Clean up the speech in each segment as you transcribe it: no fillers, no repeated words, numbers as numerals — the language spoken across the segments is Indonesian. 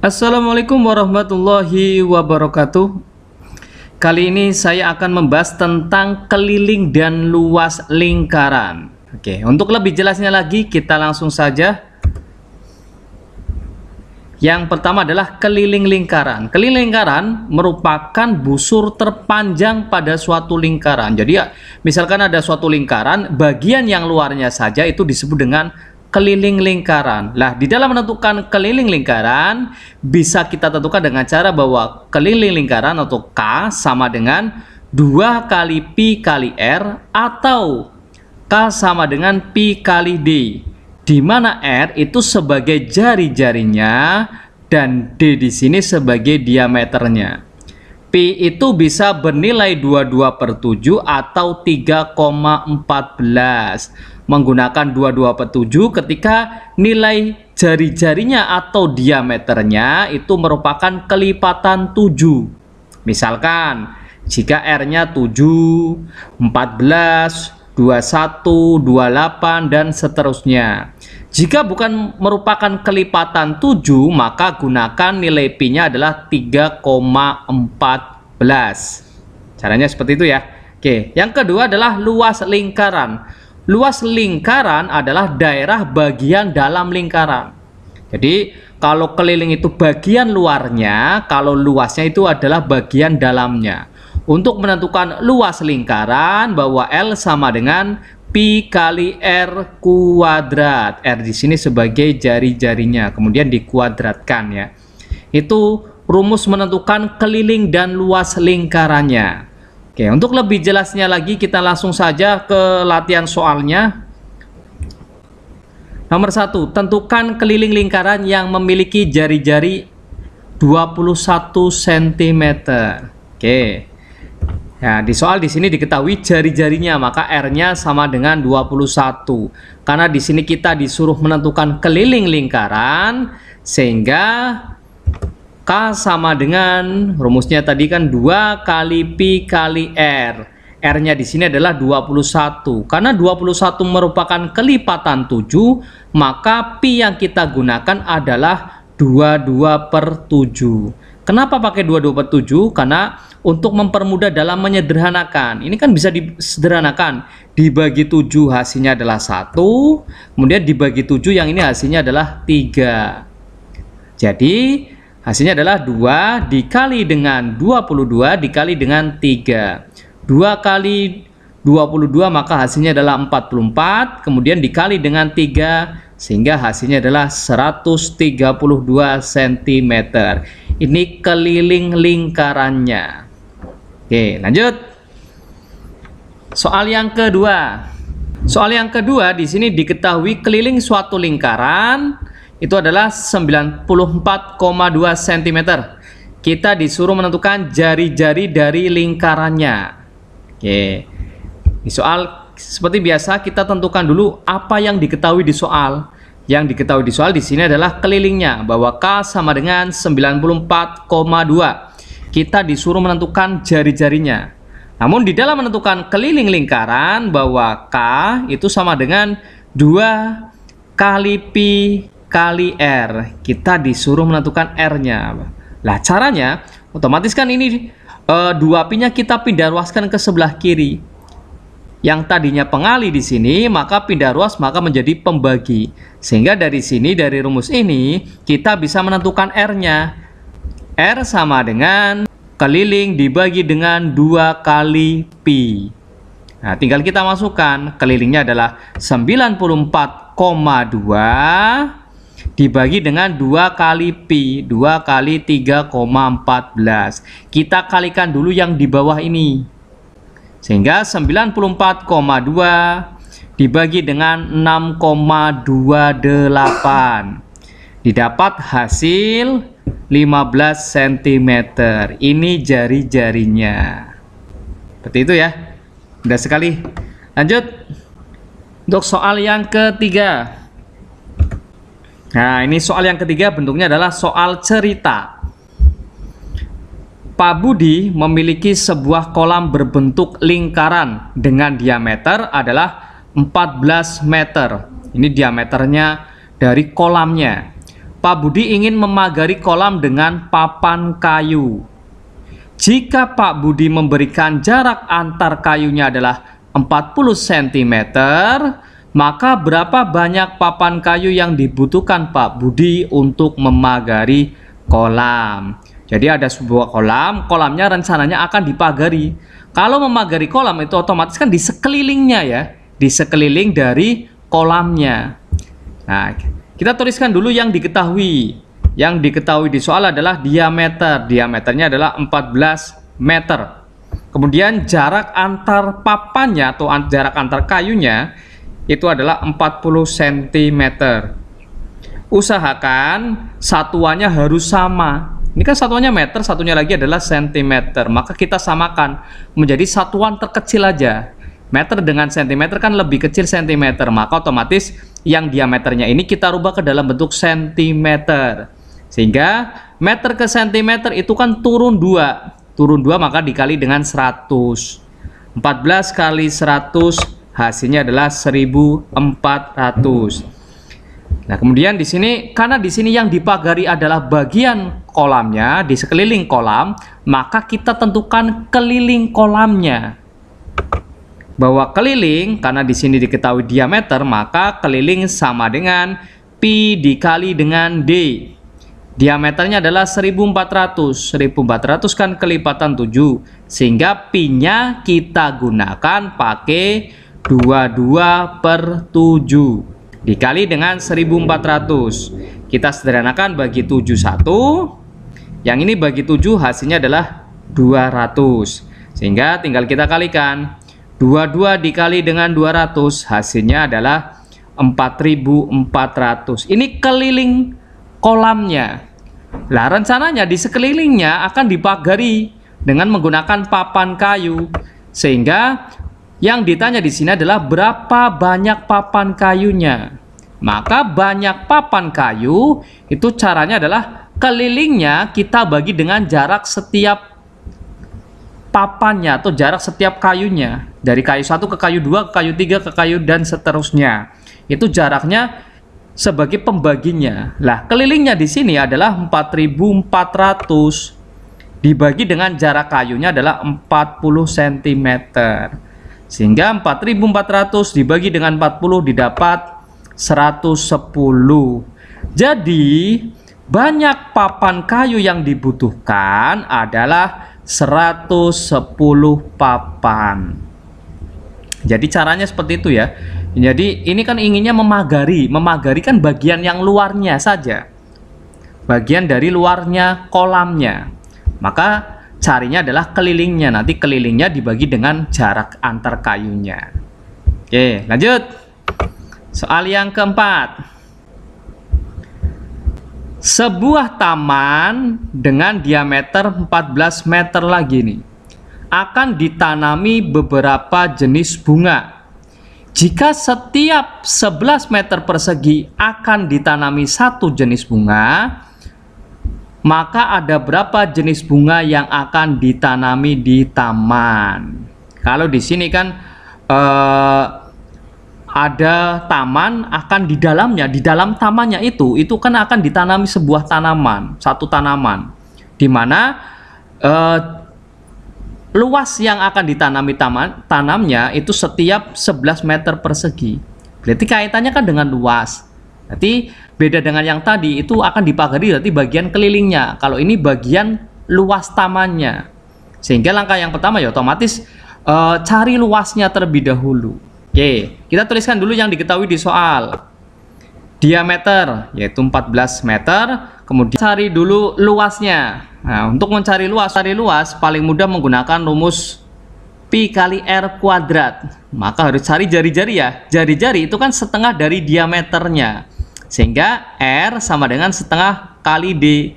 Assalamualaikum warahmatullahi wabarakatuh. Kali ini saya akan membahas tentang keliling dan luas lingkaran. Oke, untuk lebih jelasnya lagi kita langsung saja. Yang pertama adalah keliling lingkaran. Keliling lingkaran merupakan busur terpanjang pada suatu lingkaran. Jadi misalkan ada suatu lingkaran, bagian yang luarnya saja itu disebut dengan keliling lingkaran. Nah, di dalam menentukan keliling lingkaran bisa kita tentukan dengan cara bahwa keliling lingkaran atau K sama dengan 2 kali Pi kali R atau K sama dengan Pi kali D, di mana R itu sebagai jari-jarinya dan D di sini sebagai diameternya. Pi itu bisa bernilai 22/7 atau 3,14. Menggunakan 22/7 ketika nilai jari-jarinya atau diameternya itu merupakan kelipatan 7. Misalkan jika R-nya 7, 14, 21, 28 dan seterusnya. Jika bukan merupakan kelipatan 7, maka gunakan nilai Pi-nya adalah 3,14. Caranya seperti itu ya. Oke, yang kedua adalah luas lingkaran. Luas lingkaran adalah daerah bagian dalam lingkaran. Jadi kalau keliling itu bagian luarnya, kalau luasnya itu adalah bagian dalamnya. Untuk menentukan luas lingkaran bahwa L sama dengan Pi kali R kuadrat. R di sini sebagai jari-jarinya, kemudian dikuadratkan ya. Itu rumus menentukan keliling dan luas lingkarannya. Oke, untuk lebih jelasnya lagi kita langsung saja ke latihan soalnya. Nomor 1, tentukan keliling lingkaran yang memiliki jari-jari 21 cm. Oke. Nah, di soal di sini diketahui jari-jarinya, maka R-nya sama dengan 21. Karena di sini kita disuruh menentukan keliling lingkaran, sehingga K sama dengan rumusnya tadi kan 2 kali Pi kali R. R-nya di sini adalah 21. Karena 21 merupakan kelipatan 7, maka Pi yang kita gunakan adalah 22/7. Kenapa pakai 22/7? Karena untuk mempermudah dalam menyederhanakan. Ini kan bisa disederhanakan. Dibagi 7 hasilnya adalah 1, kemudian dibagi 7 yang ini hasilnya adalah 3. Jadi hasilnya adalah 2 dikali dengan 22 dikali dengan 3. 2 kali 22 maka hasilnya adalah 44. Kemudian dikali dengan 3 sehingga hasilnya adalah 132 cm. Ini keliling lingkarannya. Oke, lanjut. Soal yang kedua. Soal yang kedua di sini diketahui keliling suatu lingkaran itu adalah 94,2 cm. Kita disuruh menentukan jari-jari dari lingkarannya. Oke. Di soal seperti biasa kita tentukan dulu apa yang diketahui di soal. Yang diketahui di soal di sini adalah kelilingnya, bahwa K sama dengan 94,2. Kita disuruh menentukan jari-jarinya. Namun di dalam menentukan keliling lingkaran bahwa K itu sama dengan 2 kali Pi kali R, kita disuruh menentukan R-nya. Lah caranya otomatis kan ini 2 Pi-nya kita pindah ruaskan ke sebelah kiri. Yang tadinya pengali di sini maka pindah ruas maka menjadi pembagi. Sehingga dari sini dari rumus ini kita bisa menentukan R-nya. R sama dengan keliling dibagi dengan 2 kali Pi. Nah, tinggal kita masukkan kelilingnya adalah 94,2 dibagi dengan 2 kali Pi, 2 kali 3,14. Kita kalikan dulu yang di bawah ini. Sehingga 94,2 dibagi dengan 6,28. Didapat hasil 15 cm. Ini jari-jarinya. Seperti itu ya. Mudah sekali. Lanjut. Untuk soal yang ketiga. Nah, ini soal yang ketiga bentuknya adalah soal cerita. Pak Budi memiliki sebuah kolam berbentuk lingkaran dengan diameter adalah 14 meter. Ini diameternya dari kolamnya. Pak Budi ingin memagari kolam dengan papan kayu. Jika Pak Budi memberikan jarak antar kayunya adalah 40 cm, maka berapa banyak papan kayu yang dibutuhkan Pak Budi untuk memagari kolam? Jadi ada sebuah kolam, kolamnya rencananya akan dipagari. Kalau memagari kolam itu otomatis kan di sekelilingnya ya, di sekeliling dari kolamnya. Nah, kita tuliskan dulu yang diketahui. Yang diketahui di soal adalah diameter. Diameternya adalah 14 meter. Kemudian jarak antar papannya atau jarak antar kayunya itu adalah 40 cm. Usahakan satuannya harus sama. Ini kan satuannya meter, satunya lagi adalah cm. Maka kita samakan menjadi satuan terkecil aja. Meter dengan cm kan lebih kecil cm. Maka otomatis yang diameternya ini kita rubah ke dalam bentuk cm. Sehingga meter ke cm itu kan turun 2. Turun 2 maka dikali dengan 100. 14 kali 100 hasilnya adalah 1400. Nah, kemudian di sini karena di sini yang dipagari adalah bagian kolamnya, di sekeliling kolam, maka kita tentukan keliling kolamnya. Bahwa keliling karena di sini diketahui diameter, maka keliling sama dengan pi dikali dengan d. Diameternya adalah 1400. 1400 kan kelipatan 7. Sehingga pi-nya kita gunakan pakai 22/7 dikali dengan 1400. Kita sederhanakan bagi 7 1. Yang ini bagi 7 hasilnya adalah 200. Sehingga tinggal kita kalikan. 22 dikali dengan 200 hasilnya adalah 4400. Ini keliling kolamnya. Lah rencananya di sekelilingnya akan dipagari dengan menggunakan papan kayu. Sehingga yang ditanya di sini adalah berapa banyak papan kayunya. Maka banyak papan kayu itu caranya adalah kelilingnya kita bagi dengan jarak setiap papannya atau jarak setiap kayunya. Dari kayu 1 ke kayu 2 ke kayu 3 ke kayu dan seterusnya. Itu jaraknya sebagai pembaginya. Lah, kelilingnya di sini adalah 4400 dibagi dengan jarak kayunya adalah 40 cm. Sehingga 4400 dibagi dengan 40 didapat 110. Jadi, banyak papan kayu yang dibutuhkan adalah 110 papan. Jadi caranya seperti itu ya. Jadi ini kan inginnya memagari. Memagari kan bagian yang luarnya saja. Bagian dari luarnya kolamnya. Maka carinya adalah kelilingnya. Nanti kelilingnya dibagi dengan jarak antar kayunya. Oke, lanjut. Soal yang keempat. Sebuah taman dengan diameter 14 meter lagi nih akan ditanami beberapa jenis bunga. Jika setiap 11 meter persegi akan ditanami satu jenis bunga, maka ada berapa jenis bunga yang akan ditanami di taman? Kalau di sini kan ada taman, akan di dalamnya, di dalam tamannya itu kan akan ditanami sebuah tanaman, satu tanaman, di mana luas yang akan ditanami tanamnya itu setiap 11 meter persegi. Berarti kaitannya kan dengan luas. Berarti beda dengan yang tadi, itu akan dipagari berarti bagian kelilingnya. Kalau ini bagian luas tamannya. Sehingga langkah yang pertama ya otomatis cari luasnya terlebih dahulu. Oke, kita tuliskan dulu yang diketahui di soal. Diameter yaitu 14 meter, kemudian cari dulu luasnya. Nah, untuk mencari luas paling mudah menggunakan rumus pi kali r kuadrat. Maka harus cari jari-jari ya. Jari-jari itu kan setengah dari diameternya. Sehingga r sama dengan setengah kali d.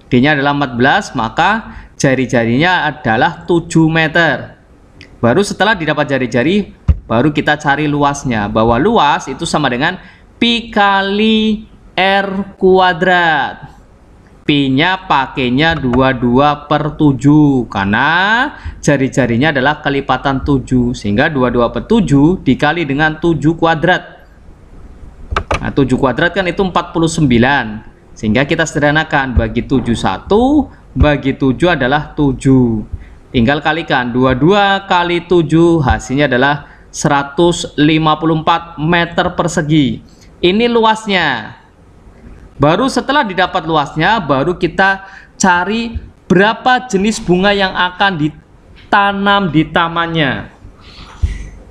D-nya adalah 14, maka jari-jarinya adalah 7 meter. Baru setelah didapat jari-jari, baru kita cari luasnya. Bahwa luas itu sama dengan pi kali r kuadrat. Pi-nya pakainya 22/7 karena jari-jarinya adalah kelipatan 7. Sehingga 22/7 dikali dengan 7 kuadrat. Nah, 7 kuadrat kan itu 49. Sehingga kita sederhanakan, bagi 7 1, bagi 7 adalah 7. Tinggal kalikan 22 kali 7, hasilnya adalah 154 meter persegi. Ini luasnya. Baru setelah didapat luasnya, baru kita cari berapa jenis bunga yang akan ditanam di tamannya.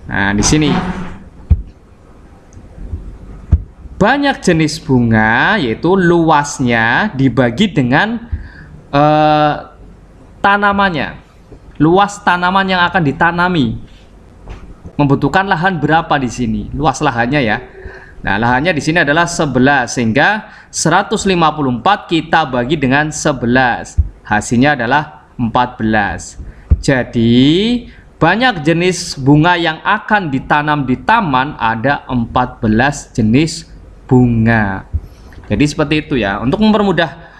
Nah, di sini banyak jenis bunga, yaitu luasnya dibagi dengan tanamannya. Luas tanaman yang akan ditanami membutuhkan lahan berapa di sini? Luas lahannya ya. Nah, lahannya di sini adalah 11, sehingga 154 kita bagi dengan 11. Hasilnya adalah 14. Jadi, banyak jenis bunga yang akan ditanam di taman, ada 14 jenis bunga. Jadi seperti itu ya. Untuk mempermudah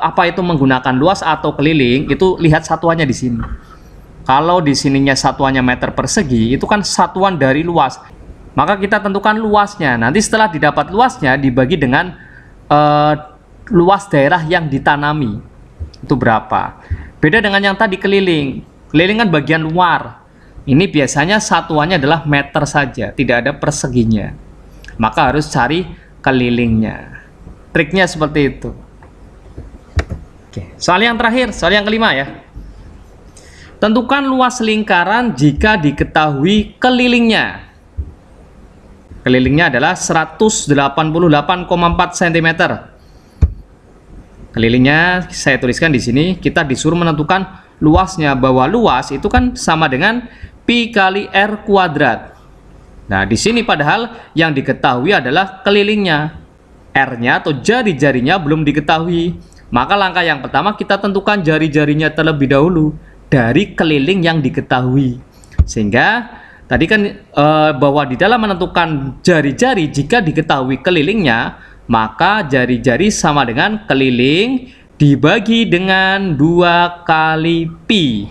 apa itu menggunakan luas atau keliling, itu lihat satuannya di sini. Kalau di sininya satuannya meter persegi, itu kan satuan dari luas. Maka kita tentukan luasnya. Nanti setelah didapat luasnya dibagi dengan luas daerah yang ditanami. Itu berapa? Beda dengan yang tadi keliling. Keliling kan bagian luar. Ini biasanya satuannya adalah meter saja, tidak ada perseginya. Maka harus cari kelilingnya. Triknya seperti itu. Oke, soal yang terakhir, soal yang kelima ya. Tentukan luas lingkaran jika diketahui kelilingnya. Kelilingnya adalah 188,4 cm. Kelilingnya saya tuliskan di sini. Kita disuruh menentukan luasnya, bahwa luas itu kan sama dengan pi kali r kuadrat. Nah, di sini padahal yang diketahui adalah kelilingnya. R-nya atau jari-jarinya belum diketahui. Maka langkah yang pertama kita tentukan jari-jarinya terlebih dahulu dari keliling yang diketahui. Sehingga tadi kan bahwa di dalam menentukan jari-jari jika diketahui kelilingnya, maka jari-jari sama dengan keliling dibagi dengan 2 kali pi.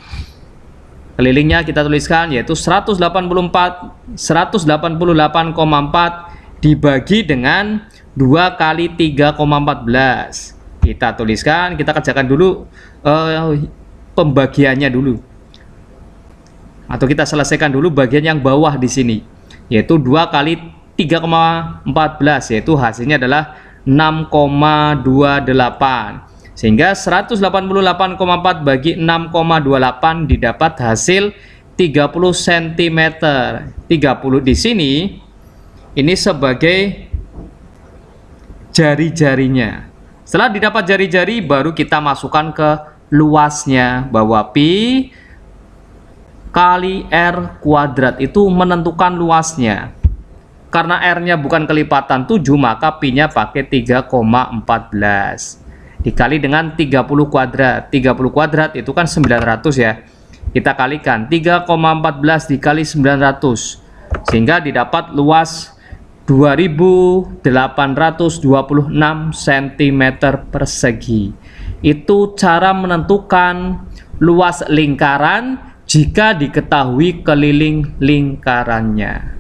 Kelilingnya kita tuliskan yaitu 188,4 dibagi dengan 2 kali 3,14. Kita tuliskan, kita kerjakan dulu pembagiannya dulu. Atau kita selesaikan dulu bagian yang bawah di sini, yaitu 2 kali 3,14, yaitu hasilnya adalah 6,28. Sehingga 188,4 bagi 6,28 didapat hasil 30 cm. 30 di sini ini sebagai jari-jarinya. Setelah didapat jari-jari, baru kita masukkan ke luasnya, bahwa pi kali r kuadrat itu menentukan luasnya. Karena r-nya bukan kelipatan 7, maka pi-nya pakai 3,14 dikali dengan 30 kuadrat. 30 kuadrat itu kan 900 ya. Kita kalikan 3,14 dikali 900, sehingga didapat luas 2826 cm persegi. Itu cara menentukan luas lingkaran jika diketahui keliling lingkarannya.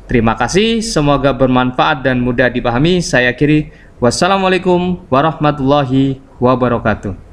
Terima kasih, semoga bermanfaat dan mudah dipahami. Saya akhiri. Wassalamualaikum warahmatullahi wabarakatuh.